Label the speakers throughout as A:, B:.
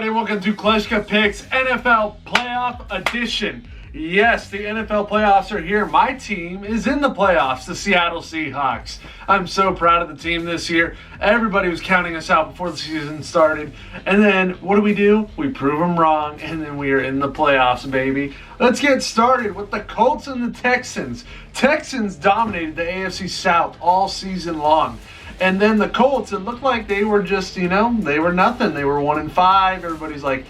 A: everybody, welcome to Kleschka Picks NFL Playoff Edition. Yes, the NFL playoffs are here. My team is in the playoffs, the Seattle Seahawks. I'm so proud of the team this year. Everybody was counting us out before the season started. And then, what do? We prove them wrong, and then we are in the playoffs, baby. Let's get started with the Colts and the Texans. Texans dominated the AFC South all season long. And then the Colts, it looked like they were just, they were nothing. They were 1-5. Everybody's like,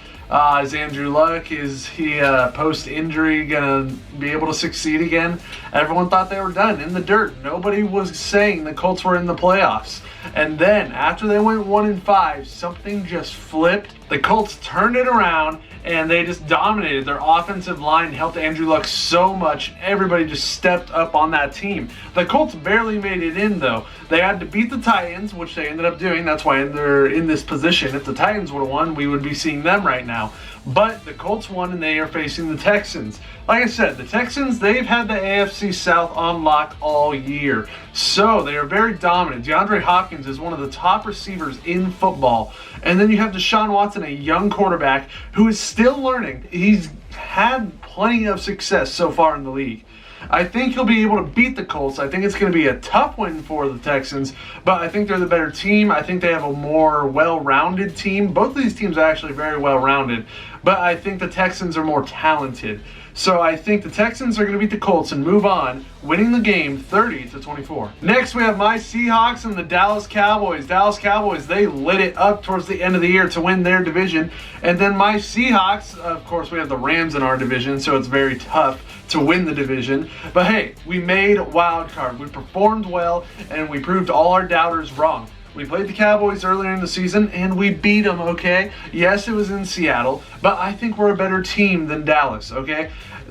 A: is Andrew Luck, is he post-injury going to be able to succeed again? Everyone thought they were done, in the dirt. Nobody was saying the Colts were in the playoffs. And then, after they went 1-5, something just flipped. The Colts turned it around, and they just dominated. Their offensive line helped Andrew Luck so much. Everybody just stepped up on that team. The Colts barely made it in, though. They had to beat the Titans, which they ended up doing. That's why they're in this position. If the Titans would have won, we would be seeing them right now. But the Colts won, and they are facing the Texans. Like I said, the Texans, they've had the AFC South on lock all year. So they are very dominant. DeAndre Hopkins is one of the top receivers in football. And then you have Deshaun Watson, a young quarterback who is still learning. He's had plenty of success so far in the league. I think he'll be able to beat the Colts. I think it's going to be a tough win for the Texans, but I think they're the better team. I think they have a more well-rounded team. Both of these teams are actually very well-rounded, but I think the Texans are more talented. So I think the Texans are going to beat the Colts and move on, winning the game 30-24. Next, we have my Seahawks and the Dallas Cowboys. Dallas Cowboys, they lit it up towards the end of the year to win their division. And then my Seahawks, of course, we have the Rams in our division, so it's very tough to win the division. But hey, we made wild card. We performed well, and we proved all our doubters wrong. We played the Cowboys earlier in the season, and we beat them, okay? Yes, it was in Seattle, but I think we're a better team than Dallas, okay?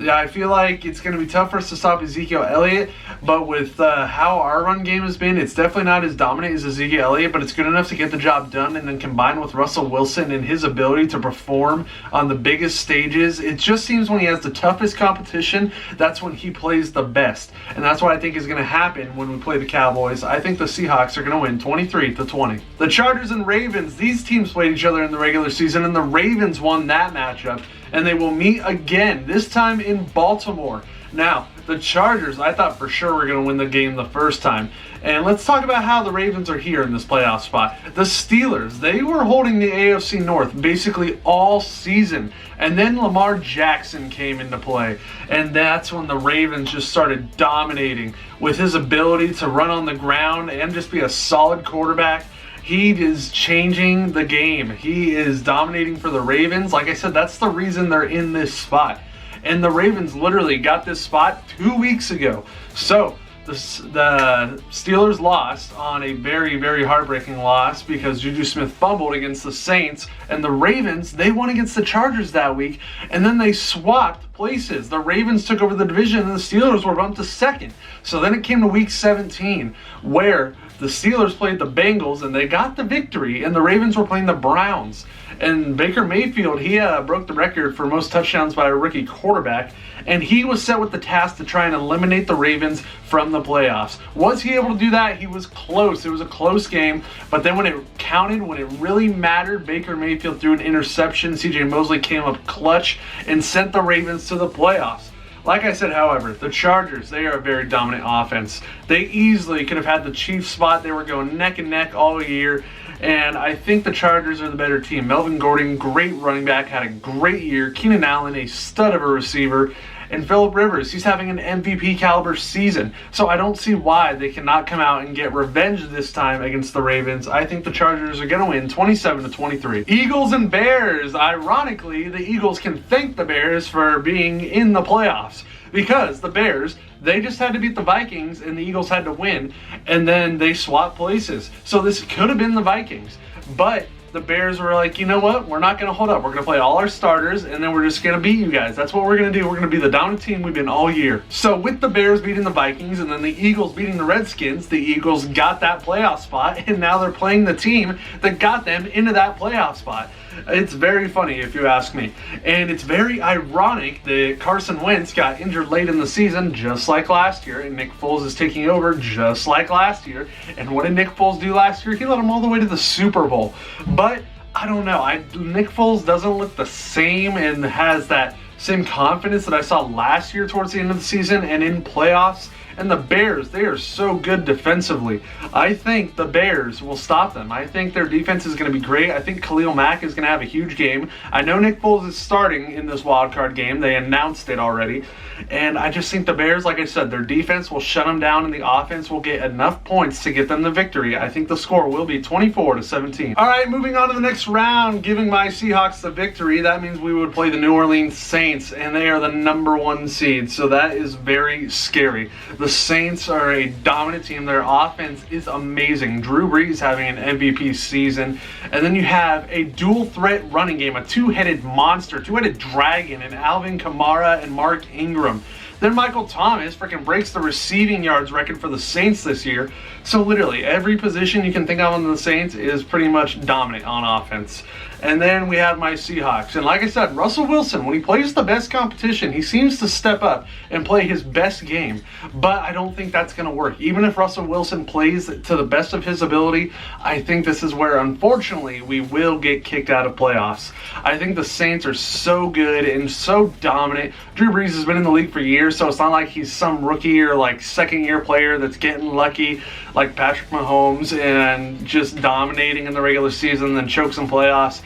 A: I feel like it's going to be tough for us to stop Ezekiel Elliott, but with how our run game has been, it's definitely not as dominant as Ezekiel Elliott, but it's good enough to get the job done, and then combined with Russell Wilson and his ability to perform on the biggest stages, it just seems when he has the toughest competition, that's when he plays the best, and that's what I think is going to happen when we play the Cowboys. I think the Seahawks are going to win 23-20. The Chargers and Ravens, these teams played each other in the regular season, and the Ravens won that matchup, and they will meet again, this time in Baltimore. Now, the Chargers, I thought for sure were going to win the game the first time. And let's talk about how the Ravens are here in this playoff spot. The Steelers, they were holding the AFC North basically all season. And then Lamar Jackson came into play. And that's when the Ravens just started dominating with his ability to run on the ground and just be a solid quarterback. He is changing the game. He is dominating for the Ravens. Like I said, that's the reason they're in this spot. And the Ravens literally got this spot 2 weeks ago. So the Steelers lost on a very, very heartbreaking loss because Juju Smith fumbled against the Saints. And the Ravens, they won against the Chargers that week. And then they swapped places. The Ravens took over the division and the Steelers were bumped to second. So then it came to week 17 where the Steelers played the Bengals and they got the victory, and the Ravens were playing the Browns. And Baker Mayfield, he broke the record for most touchdowns by a rookie quarterback, and he was set with the task to try and eliminate the Ravens from the playoffs. Was he able to do that? He was close. It was a close game, but then when it counted, when it really mattered, Baker Mayfield threw an interception. CJ Mosley came up clutch and sent the Ravens to the playoffs. Like I said, however, the Chargers, they are a very dominant offense. They easily could have had the Chiefs spot. They were going neck and neck all year, and I think the Chargers are the better team. Melvin Gordon, great running back, had a great year. Keenan Allen, a stud of a receiver. And Phillip Rivers, he's having an MVP caliber season. So I don't see why they cannot come out and get revenge this time against the Ravens. I think the Chargers are going to win 27-23. Eagles and Bears. Ironically, the Eagles can thank the Bears for being in the playoffs. Because the Bears, they just had to beat the Vikings and the Eagles had to win. And then they swapped places. So this could have been the Vikings. But the Bears were like, you know what? We're not going to hold up. We're going to play all our starters, and then we're just going to beat you guys. That's what we're going to do. We're going to be the dominant team we've been all year. So with the Bears beating the Vikings and then the Eagles beating the Redskins, the Eagles got that playoff spot, and now they're playing the team that got them into that playoff spot. It's very funny if you ask me. And it's very ironic that Carson Wentz got injured late in the season just like last year, and Nick Foles is taking over just like last year. And what did Nick Foles do last year? He led them all the way to the Super Bowl. But I don't know. Nick Foles doesn't look the same and has that same confidence that I saw last year towards the end of the season and in playoffs. And the Bears, they are so good defensively. I think the Bears will stop them. I think their defense is going to be great. I think Khalil Mack is going to have a huge game. I know Nick Foles is starting in this wild card game. They announced it already. And I just think the Bears, like I said, their defense will shut them down and the offense will get enough points to get them the victory. I think the score will be 24-17. All right, moving on to the next round, giving my Seahawks the victory. That means we would play the New Orleans Saints, and they are the #1 seed. So that is very scary. The Saints are a dominant team. Their offense is amazing. Drew Brees having an MVP season. And then you have a dual threat running game, a two-headed monster, two-headed dragon, and Alvin Kamara and Mark Ingram. Then Michael Thomas freaking breaks the receiving yards record for the Saints this year. So literally every position you can think of on the Saints is pretty much dominant on offense. And then we have my Seahawks. And like I said, Russell Wilson, when he plays the best competition, he seems to step up and play his best game. But I don't think that's going to work. Even if Russell Wilson plays to the best of his ability, I think this is where, unfortunately, we will get kicked out of playoffs. I think the Saints are so good and so dominant. Drew Brees has been in the league for years, so it's not like he's some rookie or like second-year player that's getting lucky like Patrick Mahomes and just dominating in the regular season and then chokes in playoffs.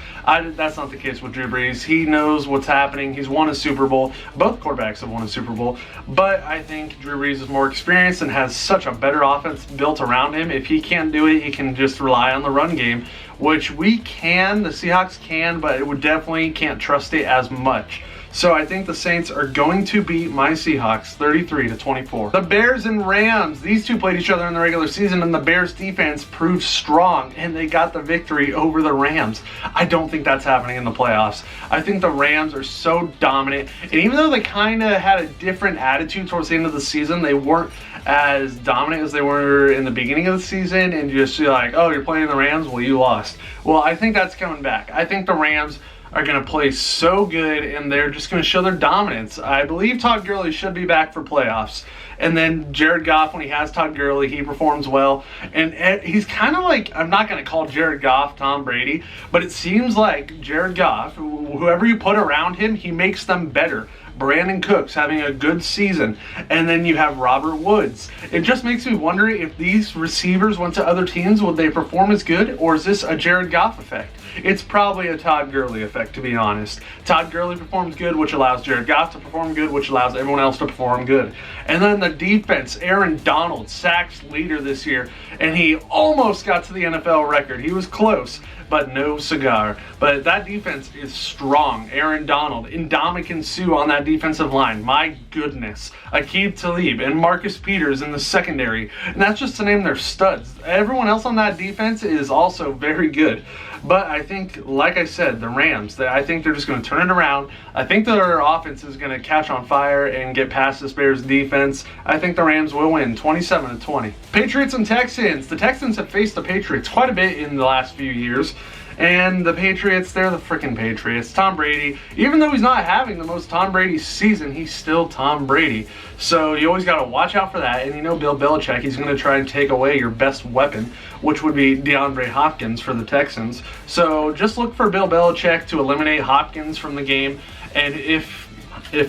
A: That's not the case with Drew Brees. He knows what's happening. He's won a Super Bowl. Both quarterbacks have won a Super Bowl. But I think Drew Brees is more experienced and has such a better offense built around him. If he can't do it, he can just rely on the run game, which we can, the Seahawks can, but it would definitely can't trust it as much. So I think the Saints are going to beat my Seahawks 33-24. The Bears and Rams, these two played each other in the regular season, and the Bears defense proved strong, and they got the victory over the Rams. I don't think that's happening in the playoffs. I think the Rams are so dominant, and even though they kind of had a different attitude towards the end of the season, they weren't as dominant as they were in the beginning of the season, and just like, oh, you're playing the Rams? Well, you lost. Well, I think that's coming back. I think the Rams are going to play so good, and they're just going to show their dominance. I believe Todd Gurley should be back for playoffs. And then Jared Goff, when he has Todd Gurley, he performs well. And he's kind of like, I'm not going to call Jared Goff Tom Brady, but it seems like Jared Goff, whoever you put around him, he makes them better. Brandon Cooks having a good season, and then you have Robert Woods. It just makes me wonder if these receivers went to other teams, would they perform as good, or is this a Jared Goff effect? It's probably a Todd Gurley effect, to be honest. Todd Gurley performs good, which allows Jared Goff to perform good, which allows everyone else to perform good. And then the defense, Aaron Donald, sacks leader this year, and he almost got to the NFL record. He was close, but no cigar. But that defense is strong. Aaron Donald, Ndamukong Suh on that defensive line. My goodness. Aqib Talib and Marcus Peters in the secondary. And that's just to name their studs. Everyone else on that defense is also very good. But I think, like I said, the Rams, I think they're just going to turn it around. I think their offense is going to catch on fire and get past this Bears defense. I think the Rams will win 27-20. Patriots and Texans. The Texans have faced the Patriots quite a bit in the last few years. And the Patriots, they're the freaking Patriots. Tom Brady, even though he's not having the most Tom Brady season, he's still Tom Brady. So you always got to watch out for that. And you know Bill Belichick, he's going to try and take away your best weapon, which would be DeAndre Hopkins for the Texans. So just look for Bill Belichick to eliminate Hopkins from the game. And if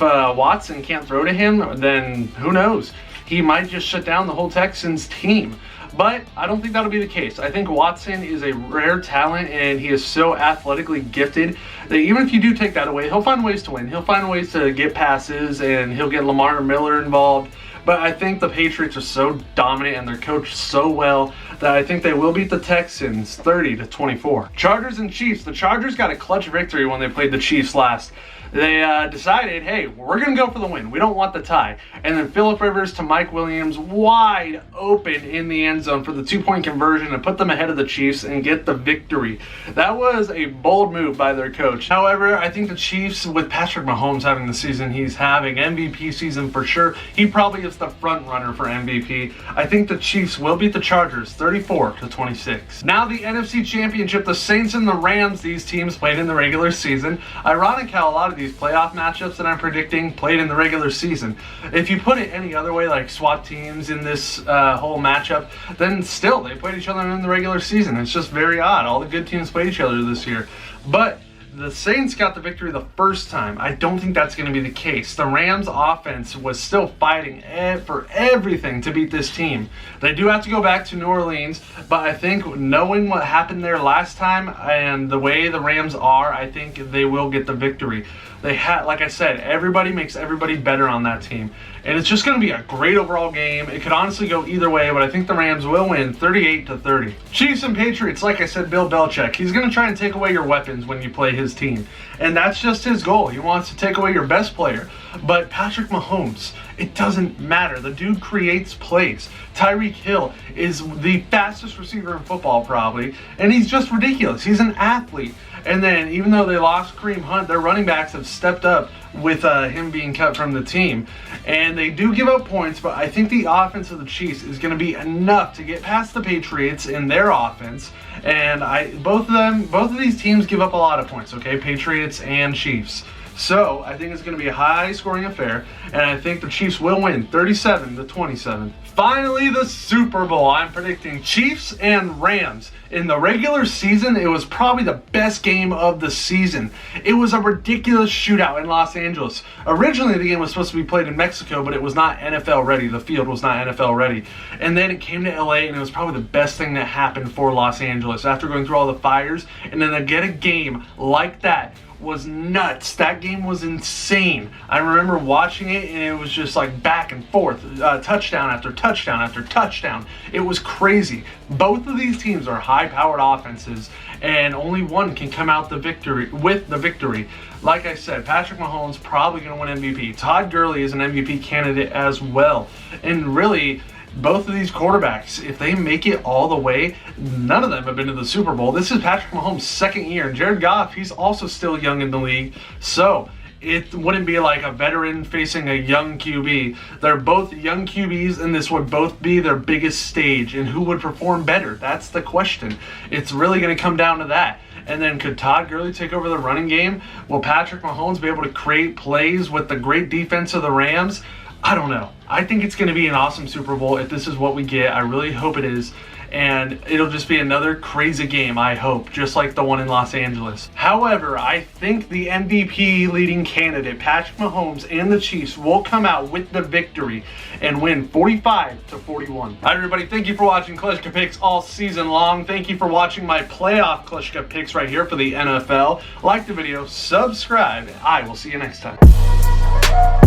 A: Watson can't throw to him, then who knows? He might just shut down the whole Texans team. But I don't think that'll be the case. I think Watson is a rare talent, and he is so athletically gifted that even if you do take that away, he'll find ways to win. He'll find ways to get passes, and he'll get Lamar Miller involved. But I think the Patriots are so dominant, and they're coached so well that I think they will beat the Texans 30-24. Chargers and Chiefs. The Chargers got a clutch victory when they played the Chiefs last. They decided, hey, we're going to go for the win. We don't want the tie. And then Phillip Rivers to Mike Williams, wide open in the end zone for the 2-point conversion to put them ahead of the Chiefs and get the victory. That was a bold move by their coach. However, I think the Chiefs, with Patrick Mahomes having the season he's having, MVP season for sure, he probably is the front runner for MVP. I think the Chiefs will beat the Chargers 34-26. Now the NFC Championship, the Saints and the Rams, these teams played in the regular season. Ironic how a lot of these these playoff matchups that I'm predicting played in the regular season. If you put it any other way, like swap teams in this whole matchup, then still they played each other in the regular season. It's just very odd. All the good teams played each other this year. But the Saints got the victory the first time. I don't think that's going to be the case. The Rams offense was still fighting for everything to beat this team. They do have to go back to New Orleans, but I think knowing what happened there last time and the way the Rams are, I think they will get the victory. They had, like I said, everybody makes everybody better on that team. And it's just going to be a great overall game. It could honestly go either way, but I think the Rams will win 38-30. Chiefs and Patriots, like I said, Bill Belichick, he's going to try and take away your weapons when you play his team. And that's just his goal. He wants to take away your best player. But Patrick Mahomes, it doesn't matter. The dude creates plays. Tyreek Hill is the fastest receiver in football probably, and he's just ridiculous. He's an athlete. And then even though they lost Kareem Hunt, their running backs have stepped up with him being cut from the team. And they do give up points, but I think the offense of the Chiefs is going to be enough to get past the Patriots in their offense. And both of these teams give up a lot of points, okay? Patriots and Chiefs. So I think it's going to be a high-scoring affair, and I think the Chiefs will win 37-27. Finally, the Super Bowl. I'm predicting Chiefs and Rams. In the regular season, it was probably the best game of the season. It was a ridiculous shootout in Los Angeles. Originally, the game was supposed to be played in Mexico, but it was not NFL ready. The field was not NFL ready. And then it came to LA, and it was probably the best thing that happened for Los Angeles. After going through all the fires, and then to get a game like that was nuts. That game was insane. I remember watching it, and it was just like back and forth, touchdown after touchdown after touchdown. It was crazy. Both of these teams are high-powered offenses, and only one can come out with the victory. Like I said, Patrick Mahomes probably going to win MVP. Todd Gurley is an MVP candidate as well, and really, both of these quarterbacks, if they make it all the way, none of them have been to the Super Bowl. This is Patrick Mahomes' second year. And Jared Goff, he's also still young in the league. So it wouldn't be like a veteran facing a young QB. They're both young QBs, and this would both be their biggest stage. And who would perform better? That's the question. It's really going to come down to that. And then could Todd Gurley take over the running game? Will Patrick Mahomes be able to create plays with the great defense of the Rams? I don't know. I think it's going to be an awesome Super Bowl if this is what we get. I really hope it is. And it'll just be another crazy game, I hope, just like the one in Los Angeles. However, I think the MVP leading candidate, Patrick Mahomes and the Chiefs, will come out with the victory and win 45-41. All right, everybody, thank you for watching Kleschka Picks all season long. Thank you for watching my playoff Kleschka Picks right here for the NFL. Like the video, subscribe, and I will see you next time.